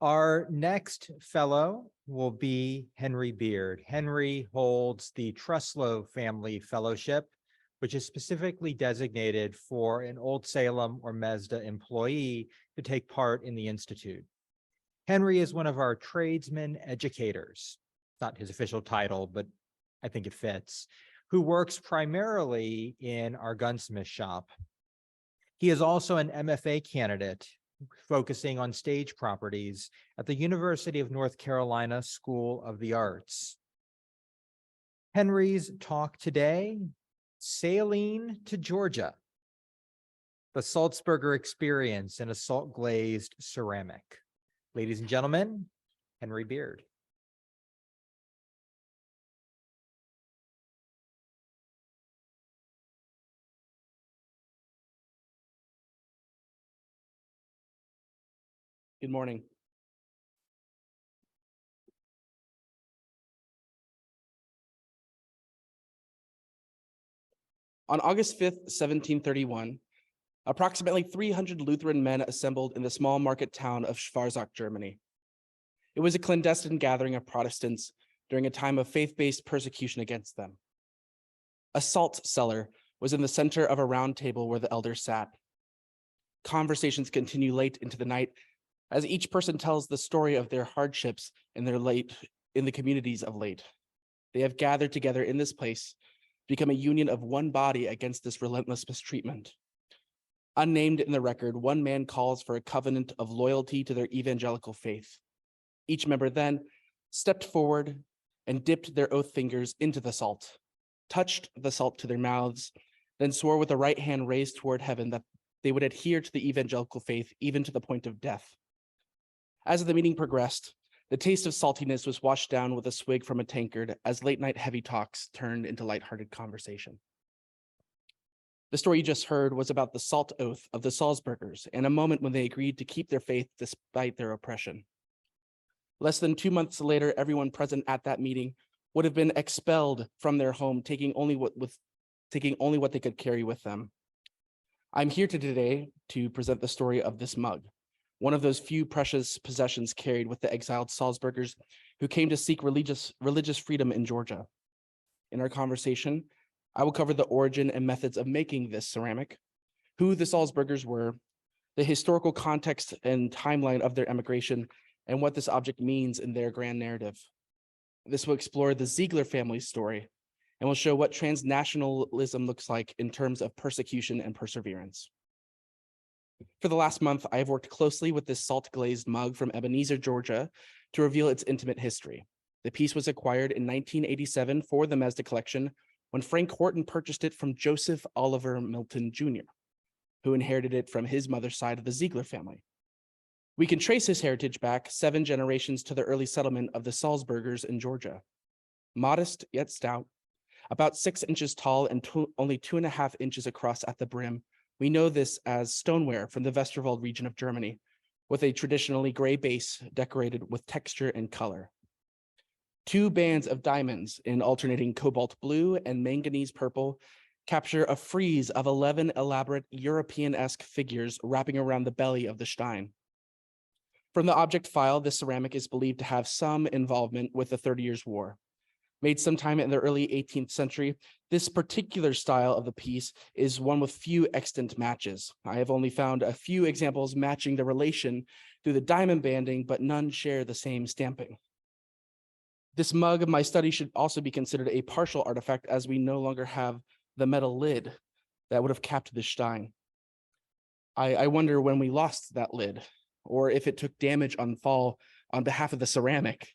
Our next fellow will be Henry Beard. Henry holds the Truslow Family Fellowship, which is specifically designated for an Old Salem or Mesda employee to take part in the Institute. Henry is one of our tradesmen educators, not his official title, but I think it fits, who works primarily in our gunsmith shop. He is also an MFA candidate focusing on stage properties at the University of North Carolina School of the Arts. Henry's talk today, Saline to Georgia, the Salzburger experience in a salt-glazed ceramic. Ladies and gentlemen, Henry Beard. Good morning. On August 5th, 1731, approximately 300 Lutheran men assembled in the small market town of Schwarzach, Germany. It was a clandestine gathering of Protestants during a time of faith-based persecution against them. A salt cellar was in the center of a round table where the elders sat. Conversations continue late into the night as each person tells the story of their hardships in the communities of late. They have gathered together in this place, become a union of one body against this relentless mistreatment. Unnamed in the record, one man calls for a covenant of loyalty to their evangelical faith. Each member then stepped forward and dipped their oath fingers into the salt, touched the salt to their mouths, then swore with the right hand raised toward heaven that they would adhere to the evangelical faith even to the point of death. As the meeting progressed, the taste of saltiness was washed down with a swig from a tankard as late night heavy talks turned into lighthearted conversation. The story you just heard was about the salt oath of the Salzburgers and a moment when they agreed to keep their faith despite their oppression. Less than 2 months later, everyone present at that meeting would have been expelled from their home, taking only what they could carry with them. I'm here today to present the story of this mug, one of those few precious possessions carried with the exiled Salzburgers who came to seek religious freedom in Georgia. In our conversation, I will cover the origin and methods of making this ceramic, who the Salzburgers were, the historical context and timeline of their emigration, and what this object means in their grand narrative. This will explore the Ziegler family's story and will show what transnationalism looks like in terms of persecution and perseverance. For the last month, I have worked closely with this salt-glazed mug from Ebenezer, Georgia, to reveal its intimate history. The piece was acquired in 1987 for the Mesda collection when Frank Horton purchased it from Joseph Oliver Milton Jr., who inherited it from his mother's side of the Ziegler family. We can trace his heritage back 7 generations to the early settlement of the Salzburgers in Georgia. Modest yet stout, about 6 inches tall and only 2.5 inches across at the brim, we know this as stoneware from the Westerwald region of Germany, with a traditionally gray base decorated with texture and color. 2 bands of diamonds in alternating cobalt blue and manganese purple capture a frieze of 11 elaborate European-esque figures wrapping around the belly of the stein. From the object file, this ceramic is believed to have some involvement with the 30 Years' War. Made sometime in the early 18th century, this particular style of the piece is one with few extant matches. I have only found a few examples matching the relation through the diamond banding, but none share the same stamping. This mug of my study should also be considered a partial artifact, as we no longer have the metal lid that would have capped the stein. I wonder when we lost that lid, or if it took damage on fall on behalf of the ceramic.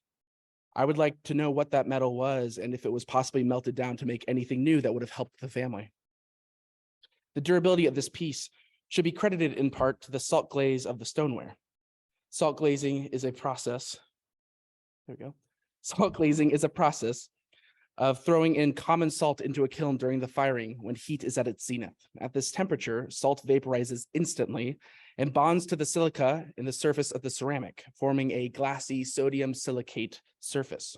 I would like to know what that metal was and if it was possibly melted down to make anything new that would have helped the family. The durability of this piece should be credited in part to the salt glaze of the stoneware. Salt glazing is a process. There we go. Salt glazing is a process of throwing in common salt into a kiln during the firing when heat is at its zenith. At this temperature, salt vaporizes instantly and bonds to the silica in the surface of the ceramic, forming a glassy sodium silicate surface.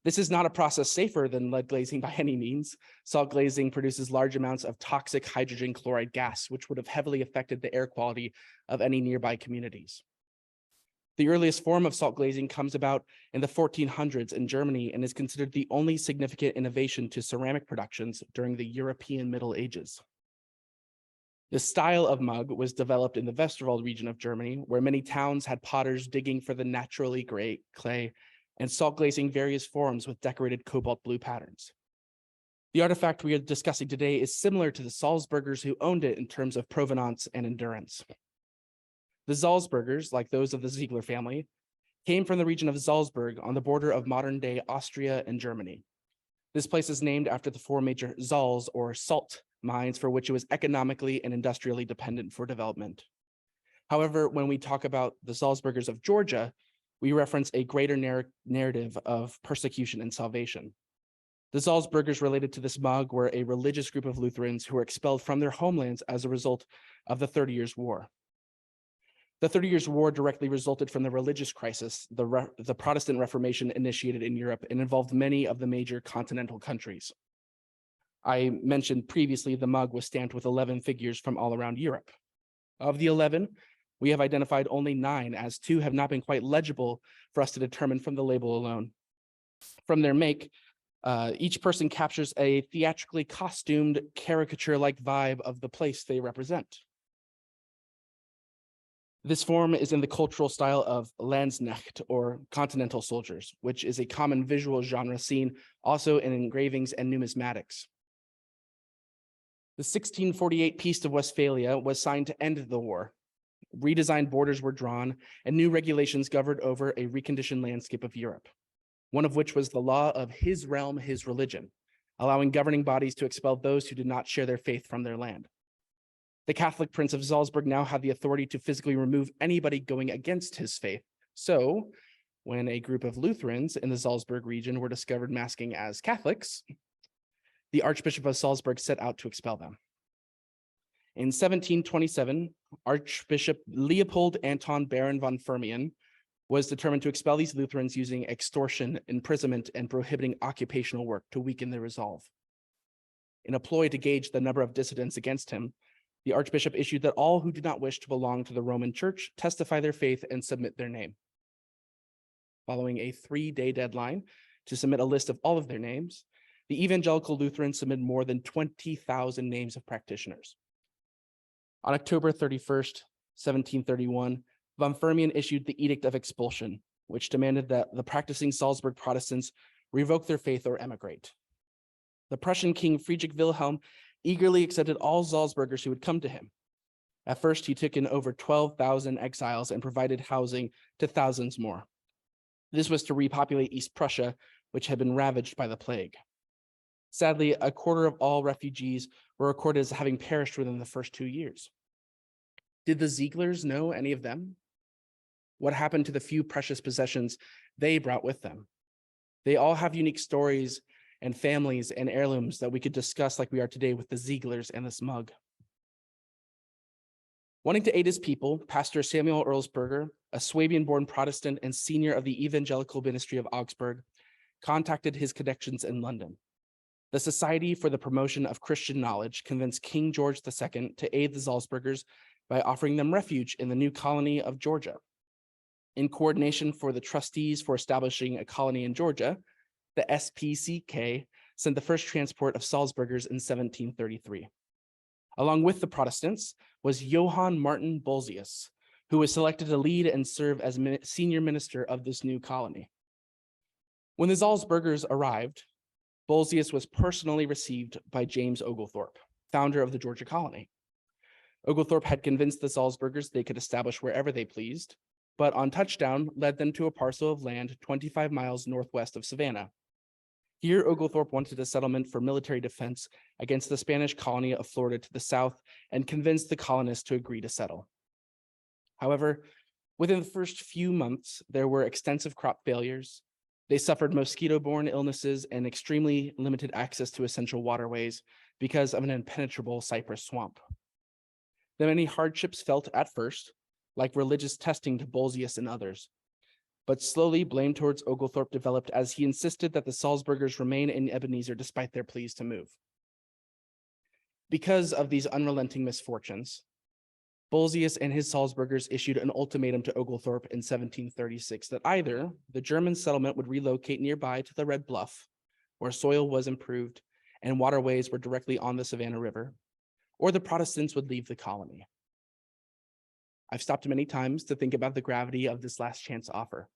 This is not a process safer than lead glazing by any means. Salt glazing produces large amounts of toxic hydrogen chloride gas, which would have heavily affected the air quality of any nearby communities. The earliest form of salt glazing comes about in the 1400s in Germany and is considered the only significant innovation to ceramic productions during the European Middle Ages. This style of mug was developed in the Westerwald region of Germany, where many towns had potters digging for the naturally gray clay and salt glazing various forms with decorated cobalt blue patterns. The artifact we are discussing today is similar to the Salzburgers who owned it in terms of provenance and endurance. The Salzburgers, like those of the Ziegler family, came from the region of Salzburg on the border of modern-day Austria and Germany. This place is named after the four major Salz, or salt, mines for which it was economically and industrially dependent for development. However, when we talk about the Salzburgers of Georgia, we reference a greater narrative of persecution and salvation. The Salzburgers related to this mug were a religious group of Lutherans who were expelled from their homelands as a result of the 30 Years' War. The 30 Years' War directly resulted from the religious crisis the Protestant Reformation initiated in Europe and involved many of the major continental countries. I mentioned previously the mug was stamped with 11 figures from all around Europe. Of the 11, we have identified only 9, as 2 have not been quite legible for us to determine from the label alone. From their make, each person captures a theatrically costumed, caricature-like vibe of the place they represent. This form is in the cultural style of Landsknecht, or continental soldiers, which is a common visual genre seen also in engravings and numismatics. The 1648 Peace of Westphalia was signed to end the war. Redesigned borders were drawn, and new regulations governed over a reconditioned landscape of Europe, one of which was the law of his realm, his religion, allowing governing bodies to expel those who did not share their faith from their land. The Catholic Prince of Salzburg now had the authority to physically remove anybody going against his faith. So, when a group of Lutherans in the Salzburg region were discovered masking as Catholics, the Archbishop of Salzburg set out to expel them. In 1727, Archbishop Leopold Anton Baron von Firmian was determined to expel these Lutherans using extortion, imprisonment, and prohibiting occupational work to weaken their resolve. In a ploy to gauge the number of dissidents against him, the Archbishop issued that all who did not wish to belong to the Roman Church testify their faith and submit their name. Following a 3-day deadline to submit a list of all of their names, the evangelical Lutherans submitted more than 20,000 names of practitioners. On October 31st, 1731, von Firmian issued the Edict of Expulsion, which demanded that the practicing Salzburg Protestants revoke their faith or emigrate. The Prussian King Friedrich Wilhelm eagerly accepted all Salzburgers who would come to him. At first, he took in over 12,000 exiles and provided housing to thousands more. This was to repopulate East Prussia, which had been ravaged by the plague. Sadly, a quarter of all refugees were recorded as having perished within the first 2 years. Did the Zieglers know any of them? What happened to the few precious possessions they brought with them? They all have unique stories and families and heirlooms that we could discuss like we are today with the Zieglers and this mug. Wanting to aid his people, Pastor Samuel Erlsberger, a Swabian-born Protestant and senior of the Evangelical Ministry of Augsburg, contacted his connections in London. The Society for the Promotion of Christian Knowledge convinced King George II to aid the Salzburgers by offering them refuge in the new colony of Georgia. In coordination for the trustees for establishing a colony in Georgia, the SPCK sent the first transport of Salzburgers in 1733. Along with the Protestants was Johann Martin Bolzius, who was selected to lead and serve as senior minister of this new colony. When the Salzburgers arrived, Bolzius was personally received by James Oglethorpe, founder of the Georgia colony. Oglethorpe had convinced the Salzburgers they could establish wherever they pleased, but on touchdown led them to a parcel of land 25 miles northwest of Savannah. Here, Oglethorpe wanted a settlement for military defense against the Spanish colony of Florida to the south and convinced the colonists to agree to settle. However, within the first few months, there were extensive crop failures. They suffered mosquito-borne illnesses and extremely limited access to essential waterways because of an impenetrable cypress swamp. The many hardships felt at first, like religious testing to Bolzius and others, but slowly blame towards Oglethorpe developed as he insisted that the Salzburgers remain in Ebenezer despite their pleas to move. Because of these unrelenting misfortunes, Bolzius and his Salzburgers issued an ultimatum to Oglethorpe in 1736 that either the German settlement would relocate nearby to the Red Bluff, where soil was improved and waterways were directly on the Savannah River, or the Protestants would leave the colony. I've stopped many times to think about the gravity of this last chance offer.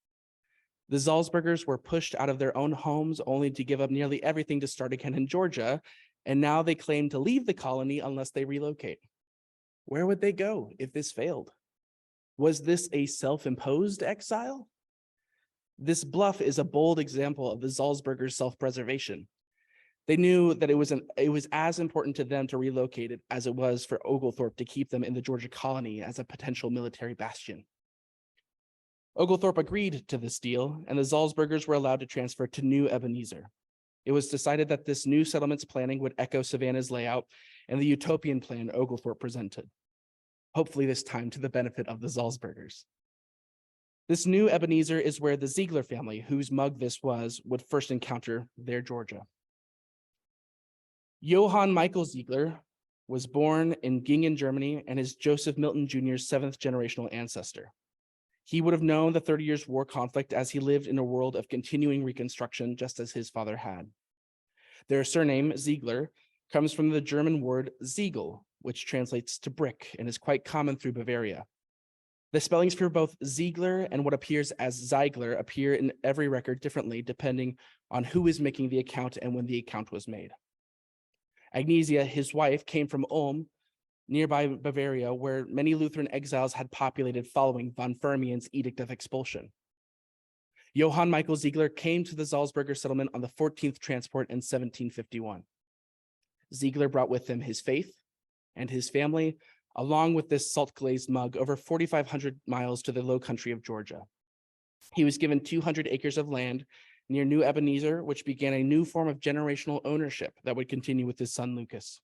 The Salzburgers were pushed out of their own homes only to give up nearly everything to start again in Georgia, and now they claim to leave the colony unless they relocate. Where would they go if this failed? Was this a self-imposed exile? This bluff is a bold example of the Salzburgers' self-preservation. They knew that it was as important to them to relocate it as it was for Oglethorpe to keep them in the Georgia colony as a potential military bastion. Oglethorpe agreed to this deal, and the Salzburgers were allowed to transfer to New Ebenezer. It was decided that this new settlement's planning would echo Savannah's layout and the utopian plan Oglethorpe presented, hopefully this time to the benefit of the Salzburgers. This New Ebenezer is where the Ziegler family, whose mug this was, would first encounter their Georgia. Johann Michael Ziegler was born in Gingen, Germany, and is Joseph Milton Jr.'s seventh generational ancestor. He would have known the 30 Years' War conflict as he lived in a world of continuing reconstruction, just as his father had. Their surname, Ziegler, comes from the German word Ziegel, which translates to brick and is quite common through Bavaria. The spellings for both Ziegler and what appears as Ziegler appear in every record differently, depending on who is making the account and when the account was made. Agnesia, his wife, came from Ulm, nearby Bavaria, where many Lutheran exiles had populated following von Firmian's Edict of Expulsion. Johann Michael Ziegler came to the Salzburger settlement on the 14th transport in 1751. Ziegler brought with him his faith and his family, along with this salt-glazed mug, over 4,500 miles to the low country of Georgia. He was given 200 acres of land near New Ebenezer, which began a new form of generational ownership that would continue with his son Lucas.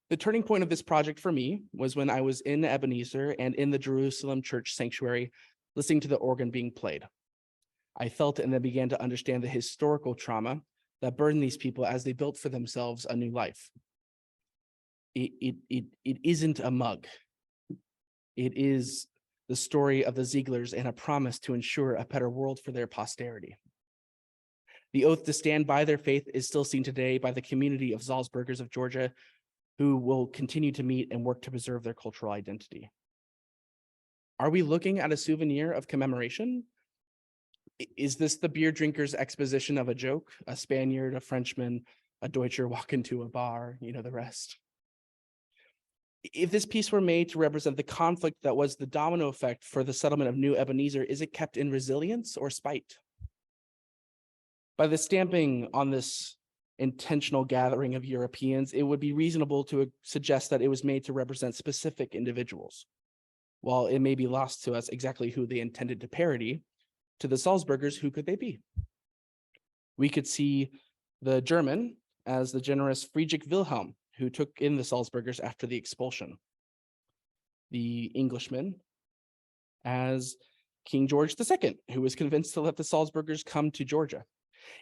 The turning point of this project for me was when I was in Ebenezer and in the Jerusalem church sanctuary, listening to the organ being played. I felt and then began to understand the historical trauma that burdened these people as they built for themselves a new life. It isn't a mug. It is the story of the Zieglers and a promise to ensure a better world for their posterity. The oath to stand by their faith is still seen today by the community of Salzburgers of Georgia, who will continue to meet and work to preserve their cultural identity. Are we looking at a souvenir of commemoration? Is this the beer drinker's exposition of a joke? A Spaniard, a Frenchman, a Deutscher walk into a bar, the rest. If this piece were made to represent the conflict that was the domino effect for the settlement of New Ebenezer, is it kept in resilience or spite? By the stamping on this intentional gathering of Europeans, it would be reasonable to suggest that it was made to represent specific individuals. While it may be lost to us exactly who they intended to parody, to the Salzburgers, who could they be? We could see the German as the generous Friedrich Wilhelm, who took in the Salzburgers after the expulsion. The Englishman as King George II, who was convinced to let the Salzburgers come to Georgia.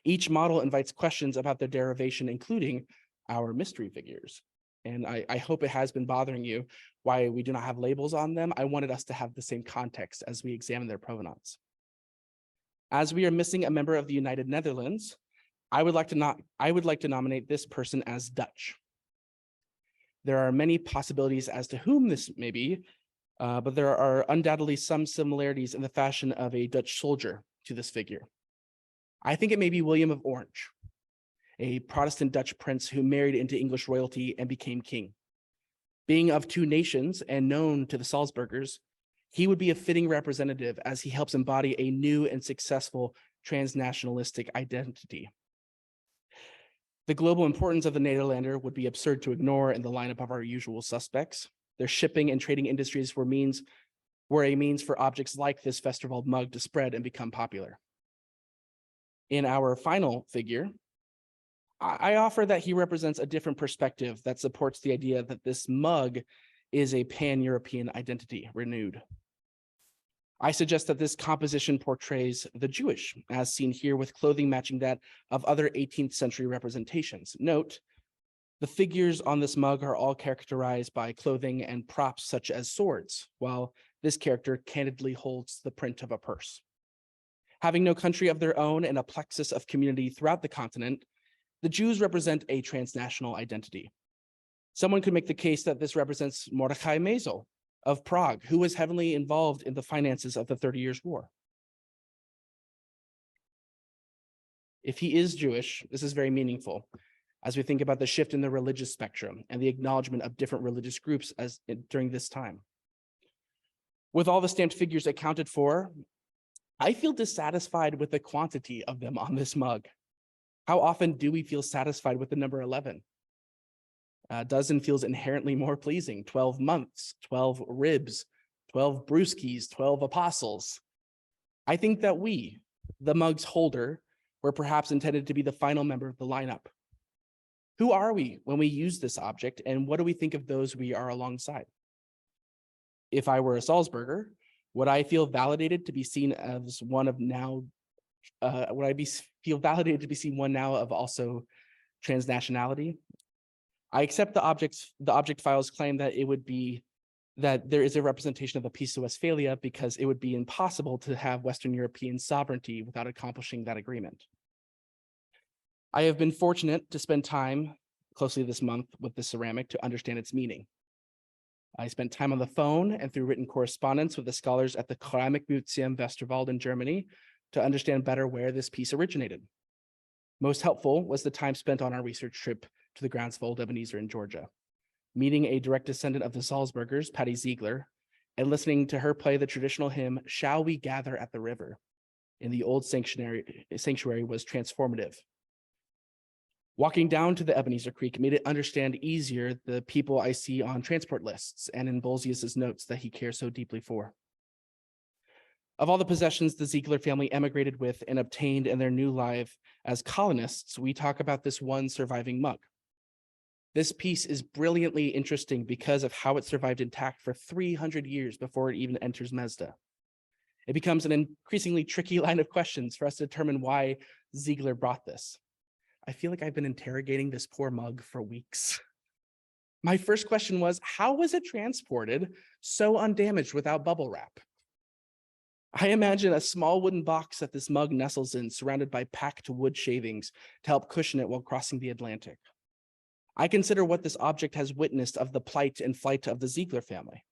Each model invites questions about their derivation, including our mystery figures. And I hope it has been bothering you why we do not have labels on them. I wanted us to have the same context as we examine their provenance. As we are missing a member of the United Netherlands, I would like to nominate this person as Dutch. There are many possibilities as to whom this may be, but there are undoubtedly some similarities in the fashion of a Dutch soldier to this figure. I think it may be William of Orange, a Protestant Dutch prince who married into English royalty and became king. Being of two nations and known to the Salzburgers, he would be a fitting representative as he helps embody a new and successful transnationalistic identity. The global importance of the Nederlander would be absurd to ignore in the lineup of our usual suspects. Their shipping and trading industries were a means for objects like this Vesterwald mug to spread and become popular. In our final figure, I offer that he represents a different perspective that supports the idea that this mug is a pan-European identity renewed. I suggest that this composition portrays the Jewish, as seen here with clothing matching that of other 18th century representations. Note The figures on this mug are all characterized by clothing and props such as swords, while this character candidly holds the print of a purse. Having no country of their own and a plexus of community throughout the continent, the Jews represent a transnational identity. Someone could make the case that this represents Mordechai Mazel of Prague, who was heavily involved in the finances of the 30 Years' War. If he is Jewish, this is very meaningful as we think about the shift in the religious spectrum and the acknowledgement of different religious groups during this time. With all the stamped figures accounted for, I feel dissatisfied with the quantity of them on this mug. How often do we feel satisfied with the number 11? A dozen feels inherently more pleasing. 12 months, 12 ribs, 12 brewskis, 12 apostles. I think that we, the mug's holder, were perhaps intended to be the final member of the lineup. Who are we when we use this object, and what do we think of those we are alongside? If I were a Salzburger, would I feel validated to be seen as one of now? Feel validated to be seen one now of also transnationality? I accept the object file's claim that it would be that there is a representation of the Peace of Westphalia because it would be impossible to have Western European sovereignty without accomplishing that agreement. I have been fortunate to spend time closely this month with the ceramic to understand its meaning. I spent time on the phone and through written correspondence with the scholars at the Keramikmuseum Westerwald in Germany to understand better where this piece originated. Most helpful was the time spent on our research trip to the grounds of Old Ebenezer in Georgia, meeting a direct descendant of the Salzburgers, Patty Ziegler, and listening to her play the traditional hymn, "Shall We Gather at the River?" in the old sanctuary was transformative. Walking down to the Ebenezer Creek made it understand easier the people I see on transport lists and in Bolzius's notes that he cares so deeply for. Of all the possessions the Ziegler family emigrated with and obtained in their new life as colonists, we talk about this one surviving mug. This piece is brilliantly interesting because of how it survived intact for 300 years before it even enters Mazda. It becomes an increasingly tricky line of questions for us to determine why Ziegler brought this. I feel like I've been interrogating this poor mug for weeks. My first question was, how was it transported so undamaged without bubble wrap? I imagine a small wooden box that this mug nestles in, surrounded by packed wood shavings to help cushion it while crossing the Atlantic. I consider what this object has witnessed of the plight and flight of the Ziegler family.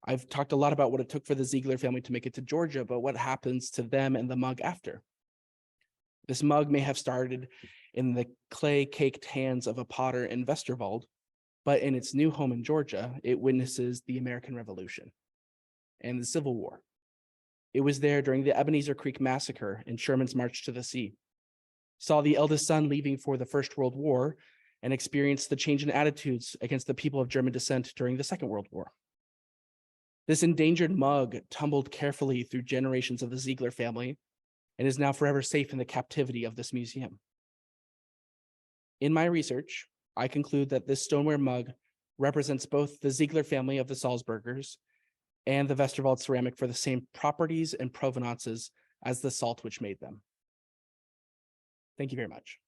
I've talked a lot about what it took for the Ziegler family to make it to Georgia, but what happens to them and the mug after? This mug may have started in the clay-caked hands of a potter in Westerwald, but in its new home in Georgia, it witnesses the American Revolution and the Civil War. It was there during the Ebenezer Creek Massacre and Sherman's March to the Sea, saw the eldest son leaving for the First World War, and experienced the change in attitudes against the people of German descent during the Second World War. This endangered mug tumbled carefully through generations of the Ziegler family and is now forever safe in the captivity of this museum. In my research, I conclude that this stoneware mug represents both the Ziegler family of the Salzburgers and the Westerwald ceramic for the same properties and provenances as the salt which made them. Thank you very much.